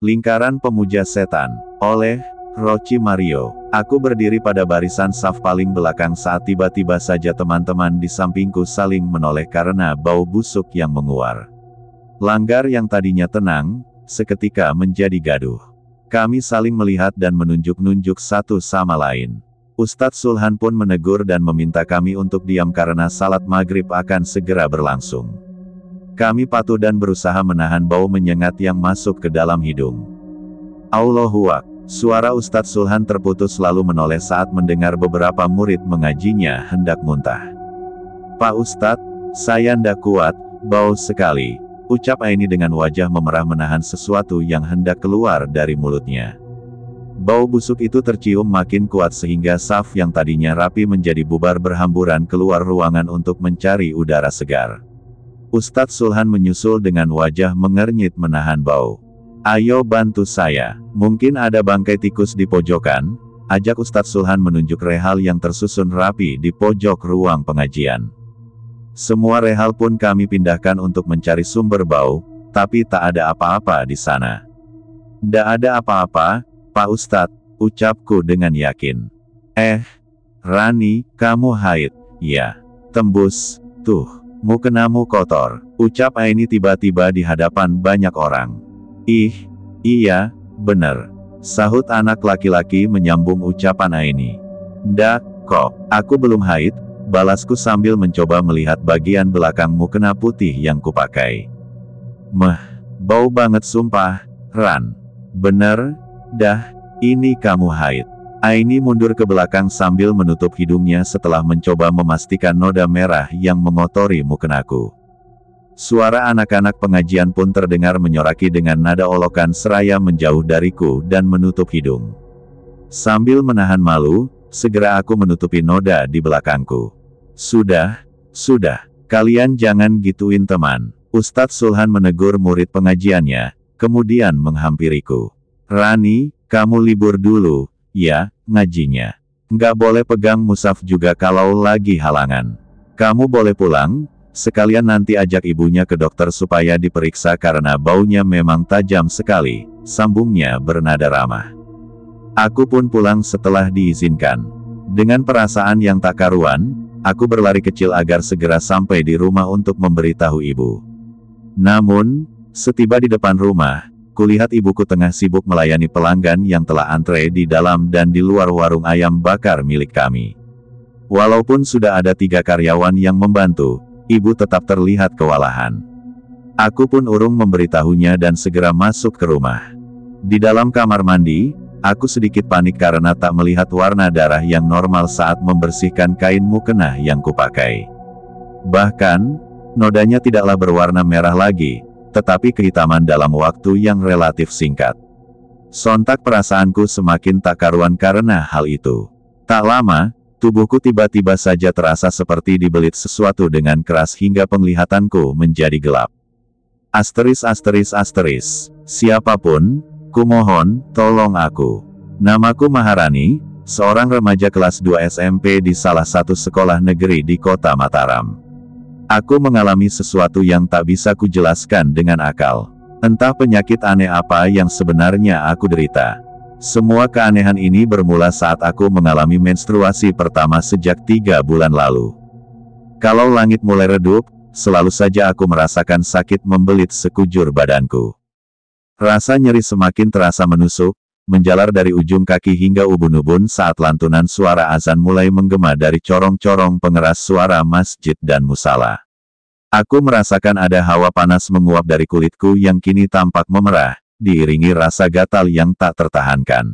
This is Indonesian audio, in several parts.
Lingkaran Pemuja Setan, oleh Rochi Mario. Aku berdiri pada barisan saf paling belakang saat tiba-tiba saja teman-teman di sampingku saling menoleh karena bau busuk yang menguar. Langgar yang tadinya tenang, seketika menjadi gaduh. Kami saling melihat dan menunjuk-nunjuk satu sama lain. Ustadz Sulhan pun menegur dan meminta kami untuk diam karena salat maghrib akan segera berlangsung. Kami patuh dan berusaha menahan bau menyengat yang masuk ke dalam hidung. Allahu Akbar. Suara Ustadz Sulhan terputus lalu menoleh saat mendengar beberapa murid mengajinya hendak muntah. Pak Ustadz, saya ndak kuat, bau sekali, ucap Aini dengan wajah memerah menahan sesuatu yang hendak keluar dari mulutnya. Bau busuk itu tercium makin kuat sehingga saf yang tadinya rapi menjadi bubar berhamburan keluar ruangan untuk mencari udara segar. Ustadz Sulhan menyusul dengan wajah mengernyit menahan bau. Ayo bantu saya, mungkin ada bangkai tikus di pojokan, ajak Ustadz Sulhan menunjuk rehal yang tersusun rapi di pojok ruang pengajian. Semua rehal pun kami pindahkan untuk mencari sumber bau, tapi tak ada apa-apa di sana. Ndak ada apa-apa, Pak Ustadz, ucapku dengan yakin. Rani, kamu haid, ya. Tembus, tuh, mukenamu kotor, ucap Aini tiba-tiba di hadapan banyak orang. Iya, bener, sahut anak laki-laki menyambung ucapan Aini. Ndak, kok, aku belum haid, balasku sambil mencoba melihat bagian belakang mukena putih yang kupakai. Bau banget sumpah, Ran. Bener, dah, ini kamu haid. Aini mundur ke belakang sambil menutup hidungnya setelah mencoba memastikan noda merah yang mengotori mukenaku. Suara anak-anak pengajian pun terdengar menyoraki dengan nada olokan seraya menjauh dariku dan menutup hidung. Sambil menahan malu, segera aku menutupi noda di belakangku. Sudah, kalian jangan gituin teman. Ustadz Sulhan menegur murid pengajiannya, kemudian menghampiriku. Rani, kamu libur dulu, ya, ngajinya. Nggak boleh pegang mushaf juga kalau lagi halangan. Kamu boleh pulang, sekalian nanti ajak ibunya ke dokter supaya diperiksa karena baunya memang tajam sekali, sambungnya bernada ramah. Aku pun pulang setelah diizinkan. Dengan perasaan yang tak karuan, aku berlari kecil agar segera sampai di rumah untuk memberitahu ibu. Namun, setiba di depan rumah, kulihat ibuku tengah sibuk melayani pelanggan yang telah antre di dalam dan di luar warung ayam bakar milik kami. Walaupun sudah ada 3 karyawan yang membantu, ibu tetap terlihat kewalahan. Aku pun urung memberitahunya dan segera masuk ke rumah. Di dalam kamar mandi, aku sedikit panik karena tak melihat warna darah yang normal saat membersihkan kain mukena yang kupakai. Bahkan, nodanya tidaklah berwarna merah lagi, tetapi kehitaman dalam waktu yang relatif singkat. Sontak perasaanku semakin tak karuan karena hal itu. Tak lama, tubuhku tiba-tiba saja terasa seperti dibelit sesuatu dengan keras hingga penglihatanku menjadi gelap. Siapapun, kumohon, tolong aku. Namaku Maharani, seorang remaja kelas 2 SMP di salah satu sekolah negeri di kota Mataram. Aku mengalami sesuatu yang tak bisa kujelaskan dengan akal. Entah penyakit aneh apa yang sebenarnya aku derita. Semua keanehan ini bermula saat aku mengalami menstruasi pertama sejak 3 bulan lalu. Kalau langit mulai redup, selalu saja aku merasakan sakit membelit sekujur badanku. Rasa nyeri semakin terasa menusuk, menjalar dari ujung kaki hingga ubun-ubun saat lantunan suara azan mulai menggema dari corong-corong pengeras suara masjid dan musala. Aku merasakan ada hawa panas menguap dari kulitku yang kini tampak memerah, diiringi rasa gatal yang tak tertahankan.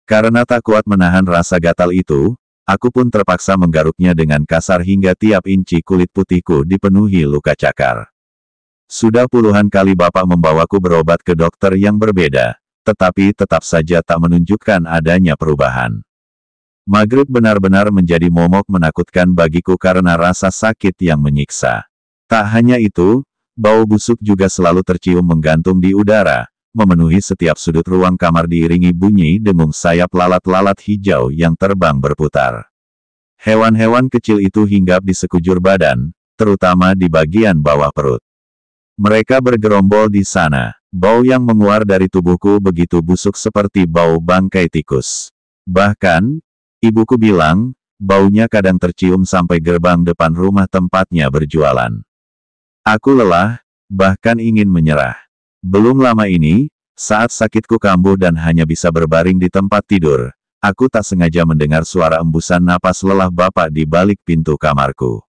Karena tak kuat menahan rasa gatal itu, aku pun terpaksa menggaruknya dengan kasar hingga tiap inci kulit putihku dipenuhi luka cakar. Sudah puluhan kali bapak membawaku berobat ke dokter yang berbeda, tetapi tetap saja tak menunjukkan adanya perubahan. Maghrib benar-benar menjadi momok menakutkan bagiku karena rasa sakit yang menyiksa. Tak hanya itu, bau busuk juga selalu tercium menggantung di udara, memenuhi setiap sudut ruang kamar diiringi bunyi dengung sayap lalat-lalat hijau yang terbang berputar. Hewan-hewan kecil itu hinggap di sekujur badan, terutama di bagian bawah perut. Mereka bergerombol di sana, Bau yang menguar dari tubuhku begitu busuk seperti bau bangkai tikus. Bahkan, ibuku bilang, baunya kadang tercium sampai gerbang depan rumah tempatnya berjualan. Aku lelah, bahkan ingin menyerah. Belum lama ini, saat sakitku kambuh dan hanya bisa berbaring di tempat tidur, aku tak sengaja mendengar suara embusan napas lelah bapak di balik pintu kamarku.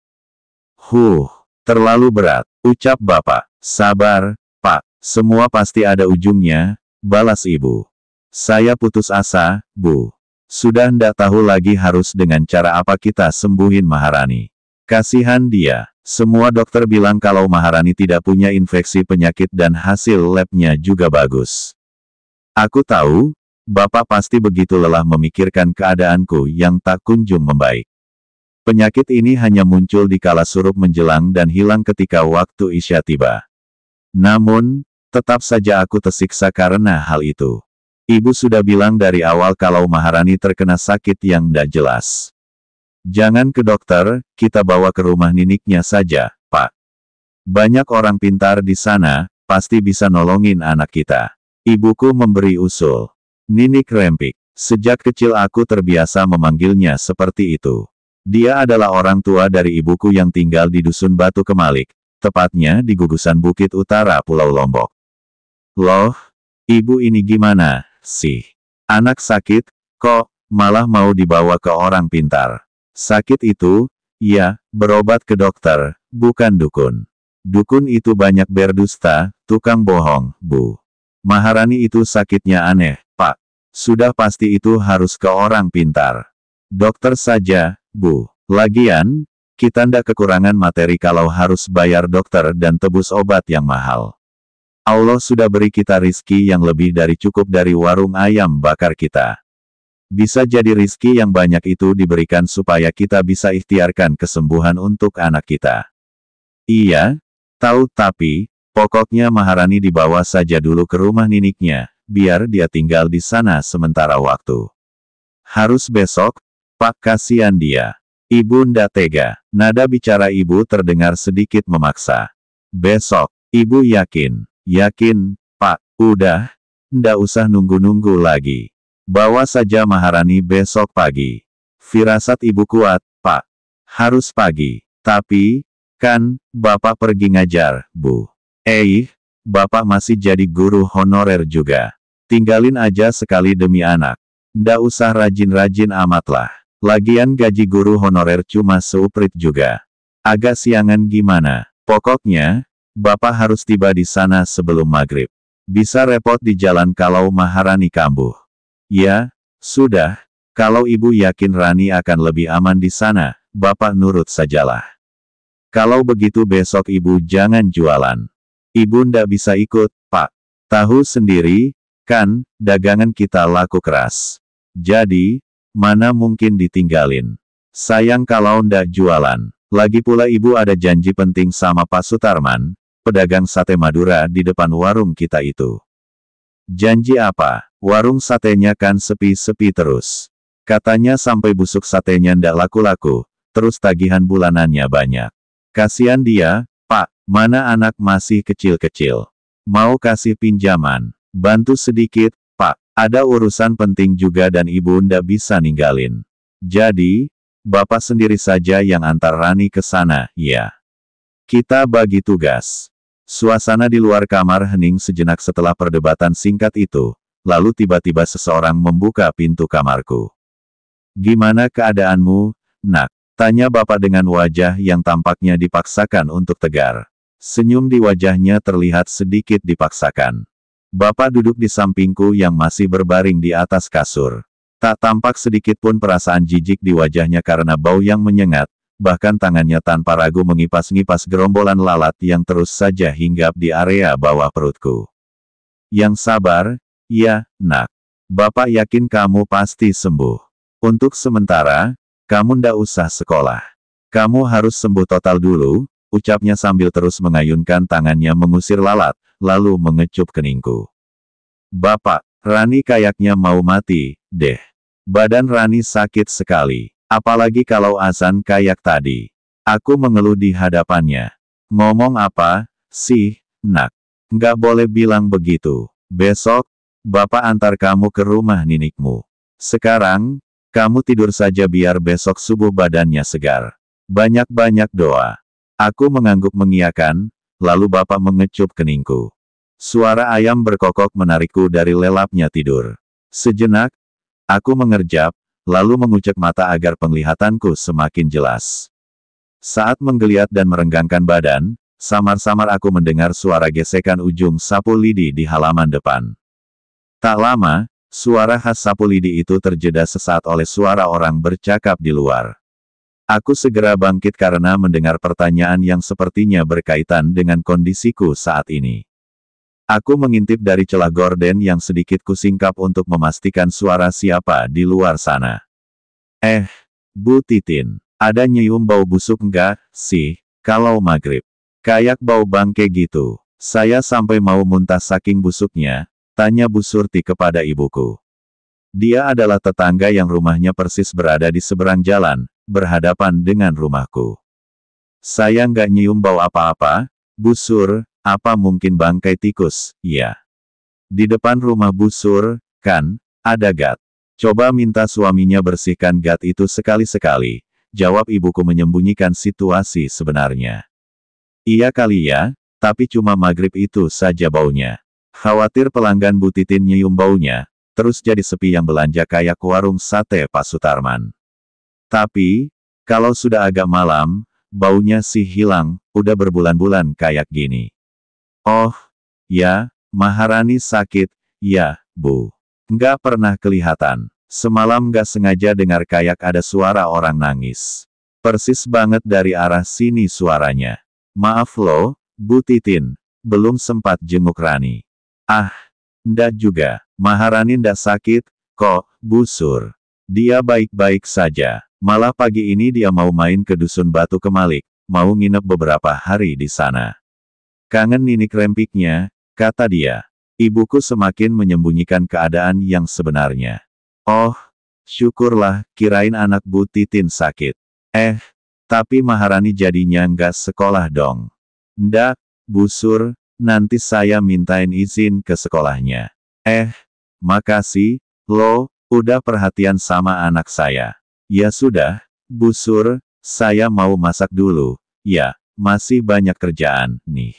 Terlalu berat, ucap bapak. Sabar, Pak, semua pasti ada ujungnya, balas ibu. Saya putus asa, Bu. Sudah ndak tahu lagi harus dengan cara apa kita sembuhin Maharani. Kasihan dia. Semua dokter bilang kalau Maharani tidak punya infeksi penyakit dan hasil labnya juga bagus. Aku tahu, Bapak pasti begitu lelah memikirkan keadaanku yang tak kunjung membaik. Penyakit ini hanya muncul di kala surup menjelang dan hilang ketika waktu Isya tiba. Namun, tetap saja aku tersiksa karena hal itu. Ibu sudah bilang dari awal kalau Maharani terkena sakit yang ndak jelas. Jangan ke dokter, kita bawa ke rumah niniknya saja, Pak. Banyak orang pintar di sana, pasti bisa nolongin anak kita. Ibuku memberi usul. Ninik rempik. Sejak kecil aku terbiasa memanggilnya seperti itu. Dia adalah orang tua dari ibuku yang tinggal di Dusun Batu Kemalik, tepatnya di gugusan Bukit Utara Pulau Lombok. Loh, ibu ini gimana, sih? Anak sakit, kok malah mau dibawa ke orang pintar? Sakit itu, ya, berobat ke dokter, bukan dukun. Dukun itu banyak berdusta, tukang bohong, Bu. Maharani itu sakitnya aneh, Pak. Sudah pasti itu harus ke orang pintar. Dokter saja, Bu. Lagian, kita ndak kekurangan materi kalau harus bayar dokter dan tebus obat yang mahal. Allah sudah beri kita rizki yang lebih dari cukup dari warung ayam bakar kita. Bisa jadi rizki yang banyak itu diberikan supaya kita bisa ikhtiarkan kesembuhan untuk anak kita. Iya, tahu tapi, pokoknya Maharani dibawa saja dulu ke rumah niniknya, biar dia tinggal di sana sementara waktu. Harus besok, Pak, kasihan dia. Ibu ndak tega. Nada bicara ibu terdengar sedikit memaksa. Besok, ibu yakin? Yakin, Pak. Udah, ndak usah nunggu-nunggu lagi. Bawa saja Maharani besok pagi. Firasat ibu kuat, Pak. Harus pagi. Tapi, kan, Bapak pergi ngajar, Bu. Bapak masih jadi guru honorer juga. Tinggalin aja sekali demi anak. Ndak usah rajin-rajin amatlah. Lagian gaji guru honorer cuma seuprit juga. Agak siangan gimana. Pokoknya, Bapak harus tiba di sana sebelum maghrib. Bisa repot di jalan kalau Maharani kambuh. Ya, sudah. Kalau ibu yakin Rani akan lebih aman di sana, Bapak nurut sajalah. Kalau begitu besok ibu jangan jualan. Ibu ndak bisa ikut, Pak. Tahu sendiri, kan, dagangan kita laku keras. Jadi, mana mungkin ditinggalin. Sayang kalau ndak jualan. Lagi pula ibu ada janji penting sama Pak Sutarman, pedagang sate Madura di depan warung kita itu. Janji apa? Warung satenya kan sepi-sepi terus. Katanya sampai busuk satenya ndak laku-laku, terus tagihan bulanannya banyak. Kasihan dia, Pak, mana anak masih kecil-kecil. Mau kasih pinjaman. Bantu sedikit, Pak. Ada urusan penting juga dan ibu ndak bisa ninggalin. Jadi, Bapak sendiri saja yang antar Rani ke sana, ya. Kita bagi tugas. Suasana di luar kamar hening sejenak setelah perdebatan singkat itu, lalu tiba-tiba seseorang membuka pintu kamarku. Gimana keadaanmu, Nak? Tanya Bapak dengan wajah yang tampaknya dipaksakan untuk tegar. Senyum di wajahnya terlihat sedikit dipaksakan. Bapak duduk di sampingku yang masih berbaring di atas kasur. Tak tampak sedikit pun perasaan jijik di wajahnya karena bau yang menyengat, bahkan tangannya tanpa ragu mengipas-ngipas gerombolan lalat yang terus saja hinggap di area bawah perutku. Yang sabar, ya, Nak. Bapak yakin kamu pasti sembuh. Untuk sementara, kamu ndak usah sekolah. Kamu harus sembuh total dulu, ucapnya sambil terus mengayunkan tangannya mengusir lalat, lalu mengecup keningku. Bapak, Rani kayaknya mau mati, deh. Badan Rani sakit sekali. Apalagi kalau azan kayak tadi. Aku mengeluh di hadapannya. Ngomong apa, sih, Nak? Nggak boleh bilang begitu. Besok, Bapak antar kamu ke rumah ninikmu. Sekarang, kamu tidur saja biar besok subuh badannya segar. Banyak-banyak doa. Aku mengangguk mengiyakan, lalu Bapak mengecup keningku. Suara ayam berkokok menarikku dari lelapnya tidur. Sejenak, aku mengerjap, lalu mengucek mata agar penglihatanku semakin jelas. Saat menggeliat dan merenggangkan badan, samar-samar aku mendengar suara gesekan ujung sapu lidi di halaman depan. Tak lama, suara khas sapu lidi itu terjeda sesaat oleh suara orang bercakap di luar. Aku segera bangkit karena mendengar pertanyaan yang sepertinya berkaitan dengan kondisiku saat ini. Aku mengintip dari celah gorden yang sedikit kusingkap untuk memastikan suara siapa di luar sana. Bu Titin, ada nyium bau busuk enggak, sih, kalau maghrib? Kayak bau bangke gitu. Saya sampai mau muntah saking busuknya, tanya Bu Surti kepada ibuku. Dia adalah tetangga yang rumahnya persis berada di seberang jalan, berhadapan dengan rumahku. Saya nggak nyium bau apa-apa, Bu Sur, apa mungkin bangkai tikus, ya. Di depan rumah Bu Sur, kan, ada gat. Coba minta suaminya bersihkan gat itu sekali-sekali, jawab ibuku menyembunyikan situasi sebenarnya. Iya kali ya, tapi cuma maghrib itu saja baunya. Khawatir pelanggan Bu Titin nyium baunya, terus jadi sepi yang belanja kayak warung sate Pak Sutarman. Tapi, kalau sudah agak malam, baunya sih hilang, udah berbulan-bulan kayak gini. Oh, ya, Maharani sakit, ya, Bu. Nggak pernah kelihatan. Semalam nggak sengaja dengar kayak ada suara orang nangis. Persis banget dari arah sini suaranya. Maaf loh, Bu Titin, belum sempat jenguk Rani. Ah, ndak juga, Maharani ndak sakit, kok, Bu Sur. Dia baik-baik saja. Malah pagi ini dia mau main ke Dusun Batu Kemalik, mau nginep beberapa hari di sana. Kangen ninik rempiknya, kata dia. Ibuku semakin menyembunyikan keadaan yang sebenarnya. Oh, syukurlah, kirain anak Bu Titin sakit. Tapi Maharani jadinya nggak sekolah dong. Ndak, Bu Sur, nanti saya mintain izin ke sekolahnya. Makasih, lo, udah perhatian sama anak saya. Ya sudah, Bu Sur, saya mau masak dulu. Ya, masih banyak kerjaan, nih.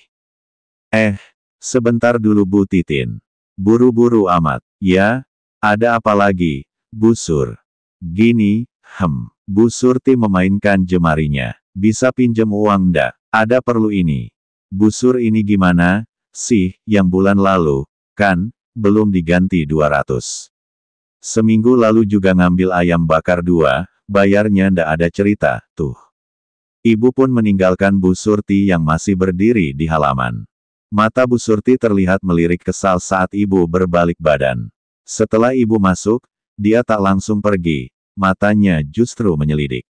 Sebentar dulu Bu Titin. Buru-buru amat. Ya, ada apa lagi, Bu Sur? Gini, Bu Surti memainkan jemarinya. Bisa pinjem uang ndak? Ada perlu ini. Bu Sur ini gimana, sih, yang bulan lalu, kan, belum diganti 200. Seminggu lalu juga ngambil ayam bakar 2, bayarnya ndak ada cerita, tuh. Ibu pun meninggalkan Bu Surti yang masih berdiri di halaman. Mata Bu Surti terlihat melirik kesal saat ibu berbalik badan. Setelah ibu masuk, dia tak langsung pergi, matanya justru menyelidik.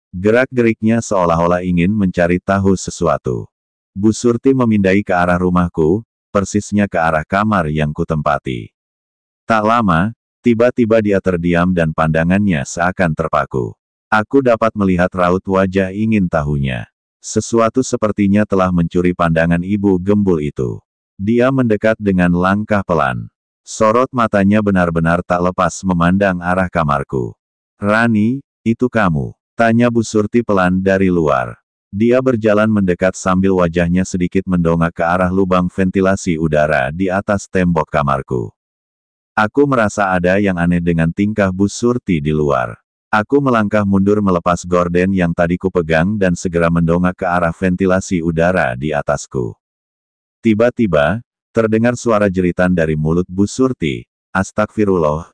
Gerak-geriknya seolah-olah ingin mencari tahu sesuatu. Bu Surti memindai ke arah rumahku, persisnya ke arah kamar yang kutempati. Tak lama, tiba-tiba dia terdiam dan pandangannya seakan terpaku. Aku dapat melihat raut wajah ingin tahunya. Sesuatu sepertinya telah mencuri pandangan ibu gembul itu. Dia mendekat dengan langkah pelan. Sorot matanya benar-benar tak lepas memandang arah kamarku. Rani, itu kamu? Tanya Bu Surti pelan dari luar. Dia berjalan mendekat sambil wajahnya sedikit mendongak ke arah lubang ventilasi udara di atas tembok kamarku. Aku merasa ada yang aneh dengan tingkah Bu Surti di luar. Aku melangkah mundur melepas gorden yang tadi kupegang dan segera mendongak ke arah ventilasi udara di atasku. Tiba-tiba, terdengar suara jeritan dari mulut Bu Surti. Astagfirullah,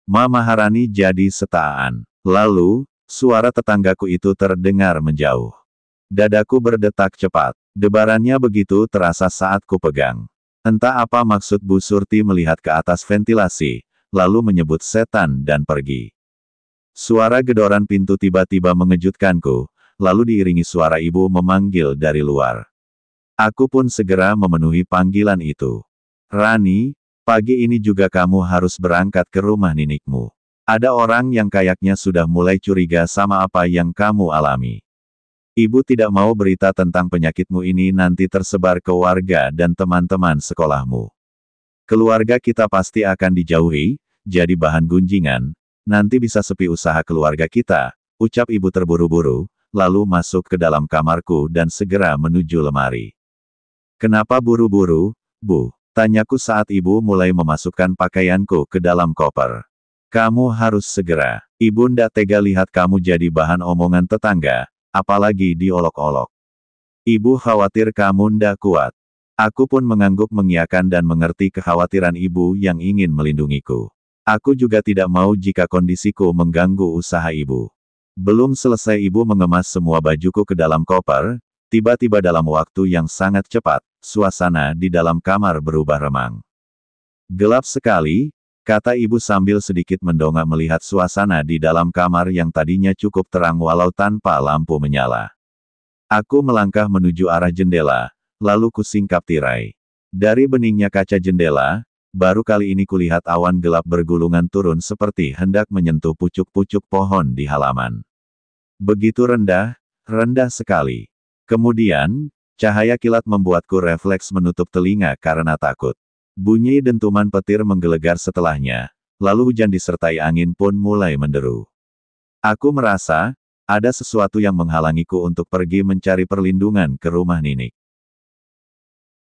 Mama Maharani jadi setaan. Lalu, suara tetanggaku itu terdengar menjauh. Dadaku berdetak cepat. Debarannya begitu terasa saat kupegang. Entah apa maksud Bu Surti melihat ke atas ventilasi, lalu menyebut setan dan pergi. Suara gedoran pintu tiba-tiba mengejutkanku, lalu diiringi suara ibu memanggil dari luar. Aku pun segera memenuhi panggilan itu. Rani, pagi ini juga kamu harus berangkat ke rumah ninikmu. Ada orang yang kayaknya sudah mulai curiga sama apa yang kamu alami. Ibu tidak mau berita tentang penyakitmu ini nanti tersebar ke warga dan teman-teman sekolahmu. Keluarga kita pasti akan dijauhi, jadi bahan gunjingan, nanti bisa sepi usaha keluarga kita, ucap ibu terburu-buru, lalu masuk ke dalam kamarku dan segera menuju lemari. Kenapa buru-buru, Bu? Tanyaku saat ibu mulai memasukkan pakaianku ke dalam koper. Kamu harus segera. Ibunda tega lihat kamu jadi bahan omongan tetangga, apalagi diolok-olok. Ibu khawatir kamu ndak kuat. Aku pun mengangguk mengiyakan dan mengerti kekhawatiran ibu yang ingin melindungiku. Aku juga tidak mau jika kondisiku mengganggu usaha ibu. Belum selesai ibu mengemas semua bajuku ke dalam koper, tiba-tiba dalam waktu yang sangat cepat, suasana di dalam kamar berubah remang. Gelap sekali, kata ibu sambil sedikit mendongak melihat suasana di dalam kamar yang tadinya cukup terang walau tanpa lampu menyala. Aku melangkah menuju arah jendela, lalu kusingkap tirai. Dari beningnya kaca jendela, baru kali ini kulihat awan gelap bergulungan turun seperti hendak menyentuh pucuk-pucuk pohon di halaman. Begitu rendah, rendah sekali. Kemudian, cahaya kilat membuatku refleks menutup telinga karena takut. Bunyi dentuman petir menggelegar setelahnya, lalu hujan disertai angin pun mulai menderu. Aku merasa, ada sesuatu yang menghalangiku untuk pergi mencari perlindungan ke rumah Ninik.